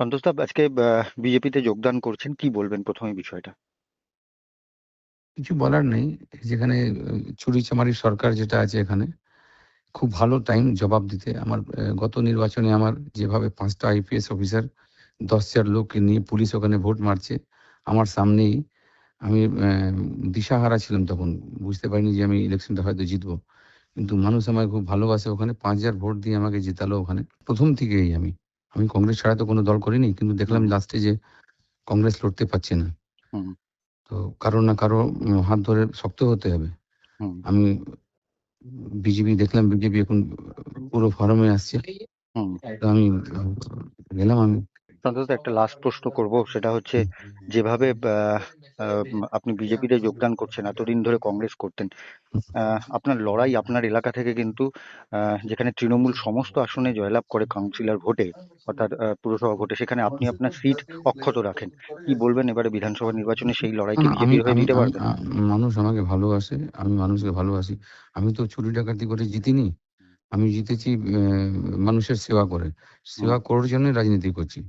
সন্তোষদা আজকে বিজেপিতে যোগদান করছেন, কি বলবেন প্রথমে বিষয়টা? কিছু বলার নেই। যেখানে চুরিচামারি সরকার যেটা আছে এখানে, খুব ভালো টাইম জবাব দিতে। আমার গত নির্বাচনে আমার যেভাবে ৫টা আইপিএস অফিসার ১০,০০০ লোককে নিয়ে পুলিশ ওখানে ভোট মারছে আমার সামনেই, আমি দিশাহারা ছিলাম তখন। বুঝতে পারিনি যে আমি ইলেকশনটা হয়তো জিতবো। কিন্তু মানুষ আমায় খুব ভালোবাসে ওখানে ৫,০০০ ভোট দিয়ে আমাকে জেতালো ওখানে। ১ম থেকেই আমি কংগ্রেস ছাড়া তো কোনো দল করিনি। কিন্তু দেখলাম হুম। লাস্টে যে কংগ্রেস লড়তে পারছে না। হুম। তো কারো না কারো হাত ধরে শক্ত হতে হবে। হুম। আমি দেখলাম বিজেপি এখন পুরো ফরমে আসছে। হুম। তো আমি গেলাম আমি। সন্তোষদা, একটা লাস্ট প্রশ্ন করব, সেটা হচ্ছে হুম, যেভাবে আপনি বিজেপিতে যোগদান করছেন, এতদিন ধরে কংগ্রেস করতেন, আপনার লড়াই আপনার এলাকা থেকে কিন্তু যেখানে তৃণমূল সমস্ত আসনে জয়লাভ করে কাউন্সিলর ভোটে, অর্থাৎ পুরসভা ভোটে, সেখানে আপনি আপনার সিট অক্ষত রাখেন। কি বলবেন এবারে বিধানসভা নির্বাচনে, সেই না, লড়াইকে না, আমি বিজেপির হয়ে আমি দিতে আমি পারবেন? মানুষ আমাকে ভালোবাসে। আমি মানুষকে ভালোবাসি। আমি তো চুরি ডাকাতি করে জিতিনি। আমি জিতেছি মানুষের সেবা করে। হুম। সেবা করার জন্যই রাজনীতি করছি।